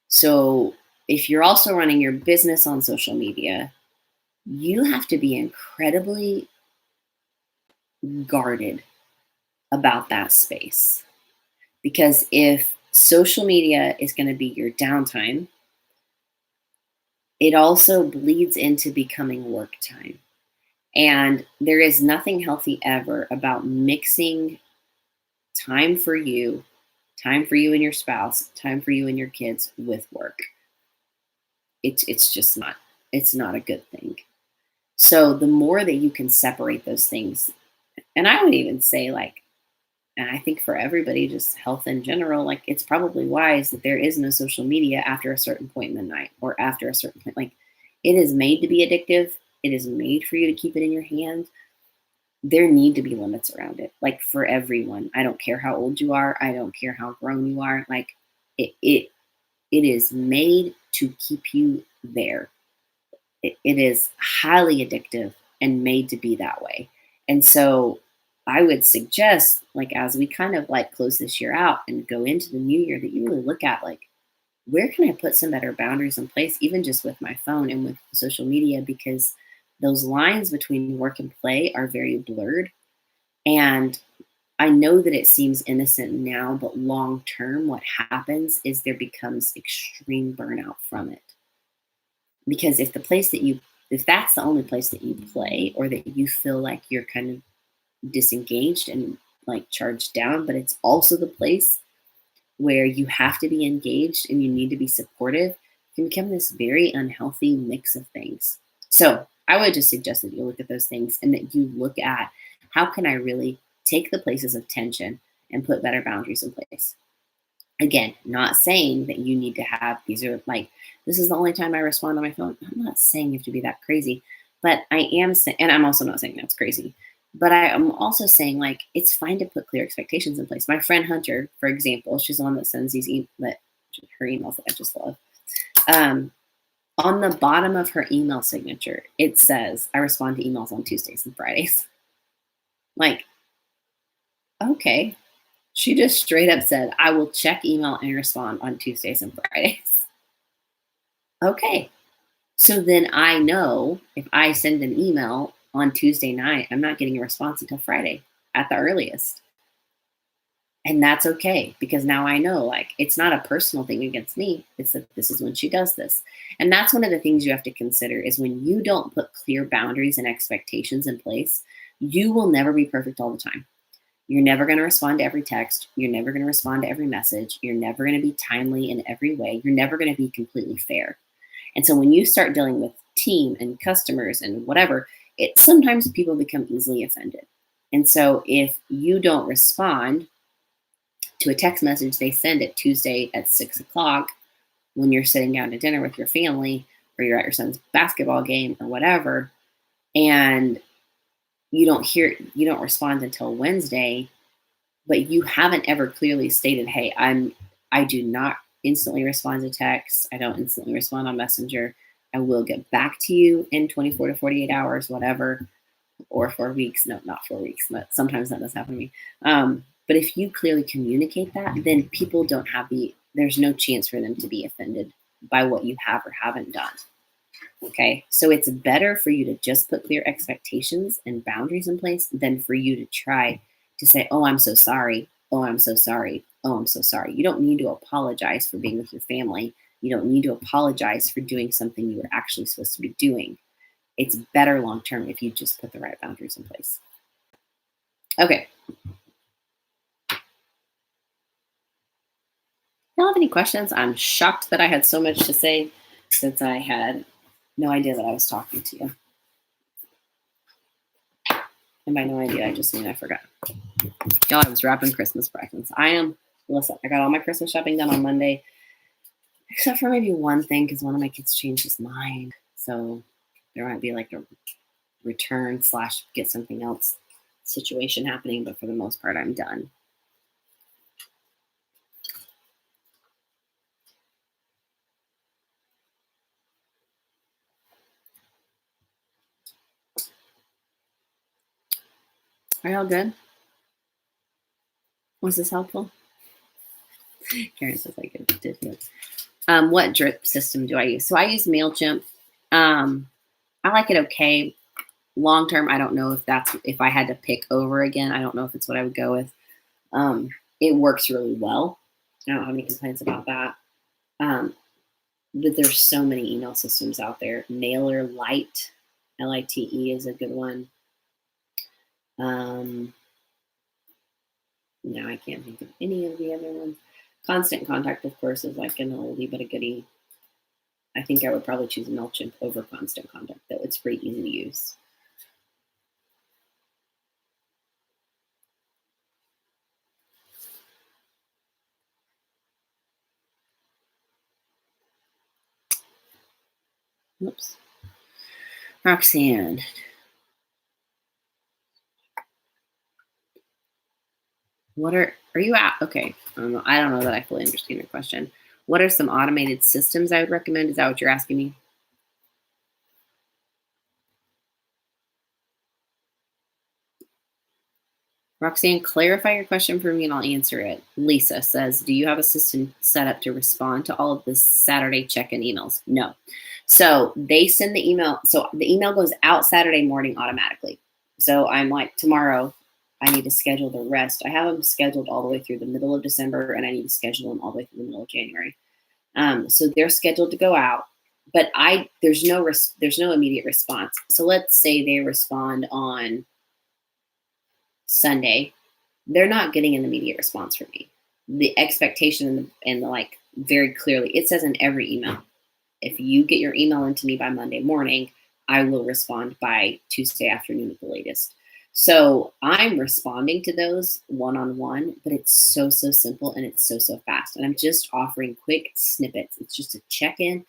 A: So if you're also running your business on social media, you have to be incredibly guarded about that space. Because if social media is going to be your downtime, it also bleeds into becoming work time. And there is nothing healthy ever about mixing time for you and your spouse, time for you and your kids with work. It's just not, it's not a good thing. So the more that you can separate those things, and I would even say like, and I think for everybody, just health in general, like it's probably wise that there is no social media after a certain point in the night or after a certain point. Like it is made to be addictive. It is made for you to keep it in your hand. There need to be limits around it, like for everyone. I don't care how old you are. I don't care how grown you are. Like it is made to keep you there. It is highly addictive and made to be that way. And so I would suggest, like, as we kind of like close this year out and go into the new year, that you really look at like, where can I put some better boundaries in place, even just with my phone and with social media, because those lines between work and play are very blurred. And I know that it seems innocent now, but long term, what happens is there becomes extreme burnout from it. Because if that's the only place that you play, or that you feel like you're kind of disengaged and like charged down, but it's also the place where you have to be engaged and you need to be supportive, it can become this very unhealthy mix of things. So I would just suggest that you look at those things and that you look at, how can I really take the places of tension and put better boundaries in place? Again, not saying that you need to have, these are like, this is the only time I respond on my phone. I'm not saying you have to be that crazy, but I am saying, and I'm also not saying that's crazy, but I am also saying like, it's fine to put clear expectations in place. My friend Hunter, for example, she's the one that sends these her emails that I just love. On the bottom of her email signature, it says, I respond to emails on Tuesdays and Fridays. Like, okay. She just straight up said, I will check email and respond on Tuesdays and Fridays. Okay. So then I know if I send an email on Tuesday night, I'm not getting a response until Friday at the earliest. And that's okay, because now I know, like, it's not a personal thing against me. It's that this is when she does this. And that's one of the things you have to consider, is when you don't put clear boundaries and expectations in place, you will never be perfect all the time. You're never going to respond to every text. You're never going to respond to every message. You're never going to be timely in every way. You're never going to be completely fair. And so when you start dealing with team and customers and whatever, sometimes people become easily offended. And so if you don't respond to a text message they send at Tuesday at 6:00 when you're sitting down to dinner with your family, or you're at your son's basketball game or whatever, and you don't respond until Wednesday, but you haven't ever clearly stated, hey, I do not instantly respond to texts. I don't instantly respond on Messenger. I will get back to you in 24 to 48 hours, whatever, or 4 weeks. No, not 4 weeks, but sometimes that does happen to me. But if you clearly communicate that, then people don't have there's no chance for them to be offended by what you have or haven't done. Okay, so it's better for you to just put clear expectations and boundaries in place than for you to try to say, oh, I'm so sorry. Oh, I'm so sorry. Oh, I'm so sorry. You don't need to apologize for being with your family. You don't need to apologize for doing something you were actually supposed to be doing. It's better long term if you just put the right boundaries in place. Okay. Y'all have any questions? I'm shocked that I had so much to say since I had no idea that I was talking to you. And by no idea, I just mean I forgot. Y'all, I was wrapping Christmas presents. Listen, I got all my Christmas shopping done on Monday, except for maybe one thing, because one of my kids changed his mind. So there might be like a return / get something else situation happening, but for the most part, I'm done. Are y'all good? Was this helpful? Karen says I did good. What drip system do I use? So I use MailChimp. I like it okay. Long term, I don't know if I had to pick over again, I don't know if it's what I would go with. It works really well. I don't have any complaints about that. But there's so many email systems out there. MailerLite, LITE is a good one. Now I can't think of any of the other ones. Constant Contact, of course, is like an oldie but a goodie. I think I would probably choose MailChimp over Constant Contact, though. It's pretty easy to use. Oops. Roxanne. Are you at? Okay. I don't know that I fully understand your question. What are some automated systems I would recommend? Is that what you're asking me? Roxanne, clarify your question for me and I'll answer it. Lisa says, do you have a system set up to respond to all of the Saturday check-in emails? No. So they send the email. So the email goes out Saturday morning automatically. So I'm like, tomorrow I need to schedule the rest. I have them scheduled all the way through the middle of December, and I need to schedule them all the way through the middle of January. So they're scheduled to go out, but there's no immediate response. So let's say they respond on Sunday, they're not getting an immediate response from me. The expectation and the like very clearly, it says in every email, if you get your email into me by Monday morning, I will respond by Tuesday afternoon at the latest. So I'm responding to those one-on-one, but it's so simple and it's so fast. And I'm just offering quick snippets. It's just a check-in,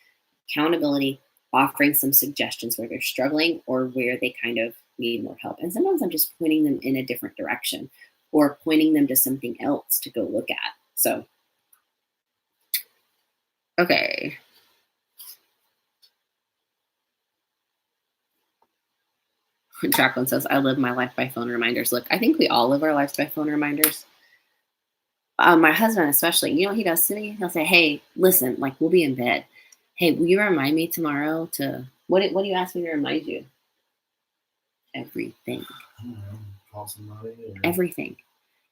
A: accountability, offering some suggestions where they're struggling or where they kind of need more help. And sometimes I'm just pointing them in a different direction or pointing them to something else to go look at. So, okay. Jacqueline says, I live my life by phone reminders. Look, I think we all live our lives by phone reminders. My husband especially, you know what he does to me? He'll say, hey, listen, like we'll be in bed. Hey, will you remind me tomorrow to, what do you ask me to remind you? Everything.
B: Call somebody.
A: Everything.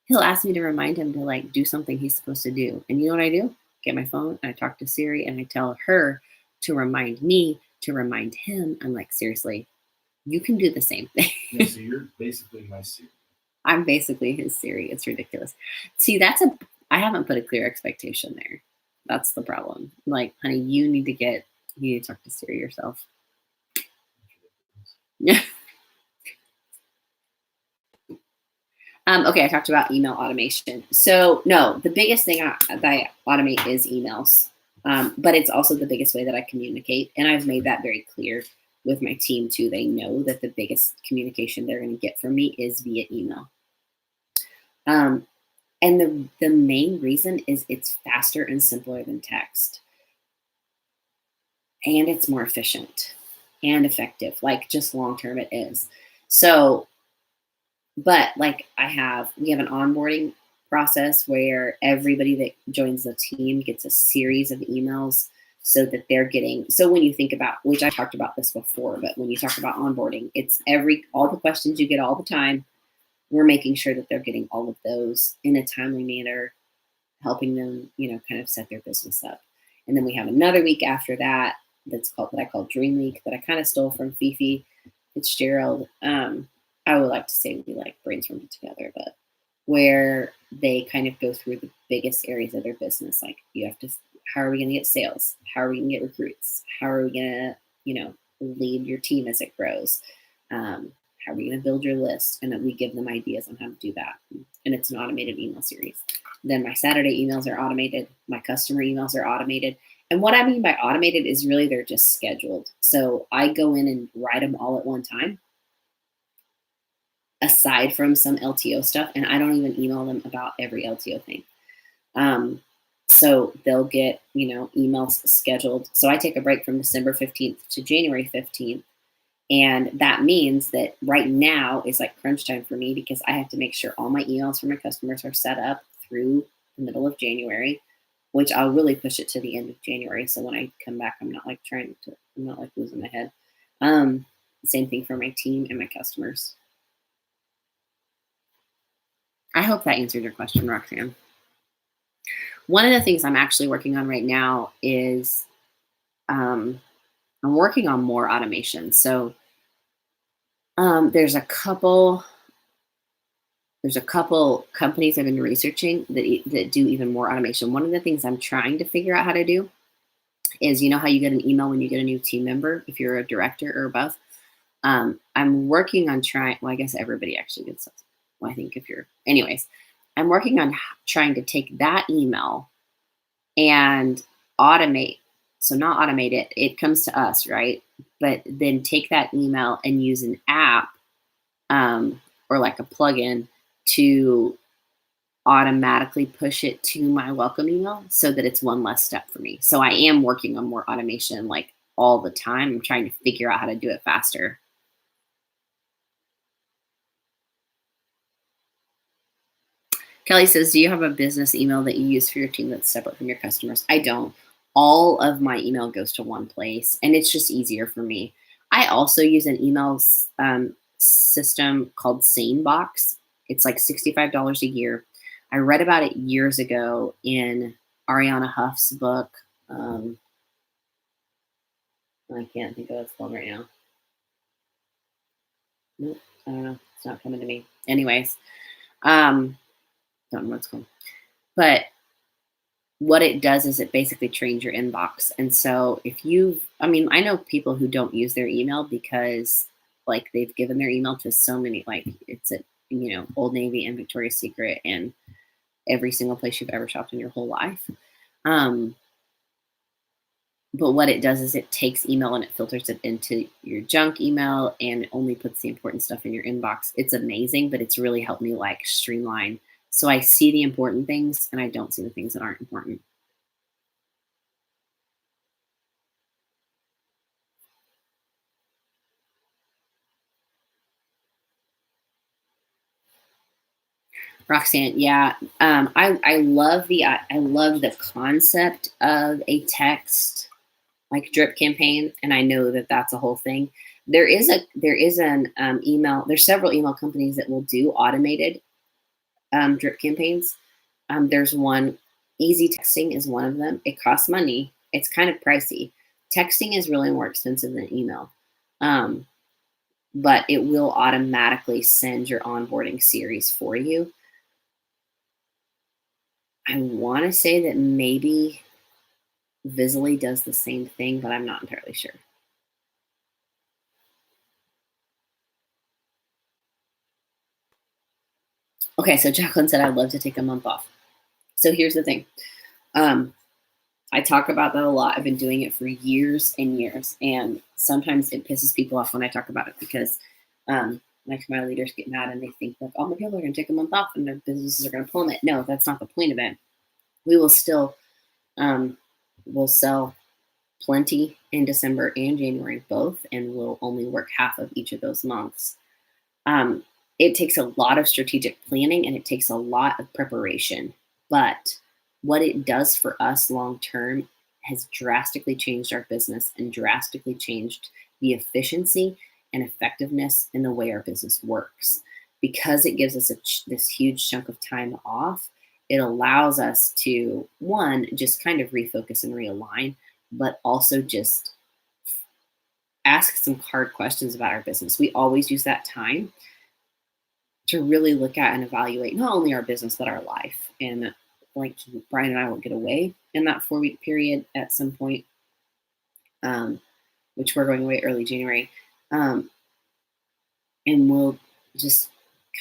A: He'll ask me to remind him to like do something he's supposed to do. And you know what I do? Get my phone and I talk to Siri and I tell her to remind me to remind him. I'm like, seriously, you can do the same thing.
B: Yeah, so you're basically my Siri.
A: I'm basically his Siri. It's ridiculous. See, I haven't put a clear expectation there. That's the problem. Like, honey, you need to talk to Siri yourself. Yeah. Okay, I talked about email automation. So no, the biggest thing that I automate is emails, but it's also the biggest way that I communicate, and I've made that very clear with my team too. They know that the biggest communication they're going to get from me is via email. And the main reason is it's faster and simpler than text, and it's more efficient and effective. Like just long term, it is. So. But like we have an onboarding process where everybody that joins the team gets a series of emails so that so when you think about, which I talked about this before, but when you talk about onboarding, it's all the questions you get all the time. We're making sure that they're getting all of those in a timely manner, helping them, kind of set their business up. And then we have another week after that that I call Dream Week, that I kind of stole from Fifi Fitzgerald. I would like to say we like brainstormed it together, but where they kind of go through the biggest areas of their business. Like how are we going to get sales? How are we going to get recruits? How are we going to, lead your team as it grows? How are we going to build your list? And then we give them ideas on how to do that. And it's an automated email series. Then my Saturday emails are automated. My customer emails are automated. And what I mean by automated is really they're just scheduled. So I go in and write them all at one time, aside from some LTO stuff, and I don't even email them about every LTO thing. So they'll get, emails scheduled. So I take a break from December 15th to January 15th. And that means that right now is like crunch time for me because I have to make sure all my emails for my customers are set up through the middle of January, which I'll really push it to the end of January. So when I come back, I'm not like losing my head. Same thing for my team and my customers. I hope that answered your question, Roxanne. One of the things I'm actually working on right now is I'm working on more automation. So there's a couple companies I've been researching that do even more automation. One of the things I'm trying to figure out how to do is, how you get an email when you get a new team member, if you're a director or above. I'm working on I guess everybody actually gets that. Well, I think I'm working on trying to take that email and automate. So not automate it. It comes to us, right? But then take that email and use an app or like a plugin to automatically push it to my welcome email so that it's one less step for me. So I am working on more automation like all the time. I'm trying to figure out how to do it faster. Kelly says, do you have a business email that you use for your team that's separate from your customers? I don't. All of my email goes to one place, and it's just easier for me. I also use an email system called SaneBox. It's like $65 a year. I read about it years ago in Ariana Huff's book. I can't think of what it's called right now. Nope, I don't know. It's not coming to me. Anyways, don't know what it's called. But what it does is it basically trains your inbox. And so I know people who don't use their email because like they've given their email to so many, like it's at, Old Navy and Victoria's Secret and every single place you've ever shopped in your whole life. But what it does is it takes email and it filters it into your junk email and it only puts the important stuff in your inbox. It's amazing, but it's really helped me like streamline. So I see the important things and I don't see the things that aren't important. Roxanne, yeah, I love the concept of a text like drip campaign, and I know that that's a whole thing. There's several email companies that will do automated drip campaigns. There's one, Easy Texting is one of them. It costs money. It's kind of pricey. Texting is really more expensive than email. but it will automatically send your onboarding series for you. I want to say that maybe Visily does the same thing, but I'm not entirely sure. Okay, so Jacqueline said I'd love to take a month off. So here's the thing. I talk about that a lot. I've been doing it for years and years, and sometimes it pisses people off when I talk about it because, like, my leaders get mad and they think like, oh, my people are going to take a month off and their businesses are going to plummet. No, that's not the point of it. We will still, we'll sell plenty in December and January both, and we'll only work half of each of those months. It takes a lot of strategic planning and it takes a lot of preparation, but what it does for us long term has drastically changed our business and drastically changed the efficiency and effectiveness in the way our business works. Because it gives us this huge chunk of time off, it allows us to, one, just kind of refocus and realign, but also just ask some hard questions about our business. We always use that time to really look at and evaluate not only our business, but our life. And like Brian and I will get away in that 4-week period at some point, which we're going away early January. And we'll just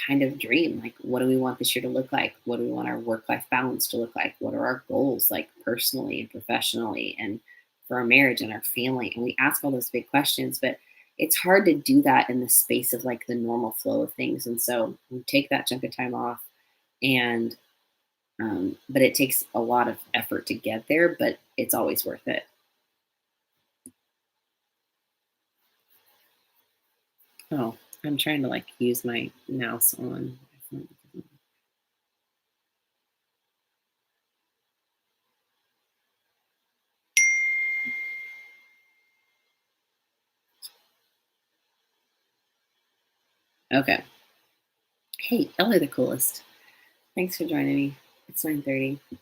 A: kind of dream, like, what do we want this year to look like? What do we want our work-life balance to look like? What are our goals, like personally and professionally and for our marriage and our family? And we ask all those big questions, but it's hard to do that in the space of like the normal flow of things. And so we take that chunk of time off, and but it takes a lot of effort to get there, but it's always worth it. Oh, I'm trying to like use my mouse on. Okay. Hey, y'all are the coolest. Thanks for joining me. It's 9:30. I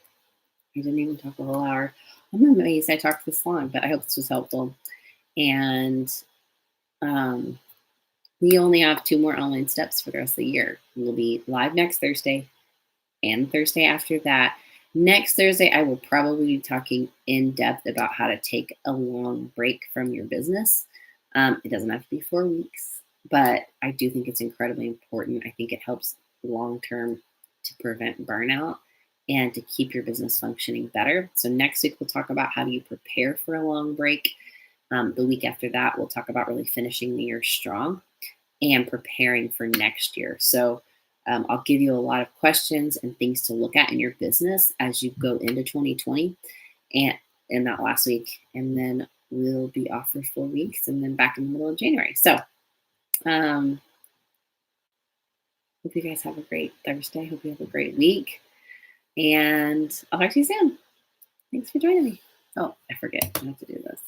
A: didn't even talk a whole hour. I'm amazed I talked this long, but I hope this was helpful. And we only have 2 more online steps for the rest of the year. We'll be live next Thursday and Thursday after that. Next Thursday, I will probably be talking in depth about how to take a long break from your business. It doesn't have to be 4 weeks, but I do think it's incredibly important. I think it helps long term to prevent burnout and to keep your business functioning better. So next week, we'll talk about how do you prepare for a long break. The week after that, we'll talk about really finishing the year strong and preparing for next year. So I'll give you a lot of questions and things to look at in your business as you go into 2020 and in that last week. And then we'll be off for 4 weeks and then back in the middle of January. So hope you guys have a great Thursday. Hope you have a great week. And I'll talk to you soon. Thanks for joining me. Oh, I forget. I have to do this.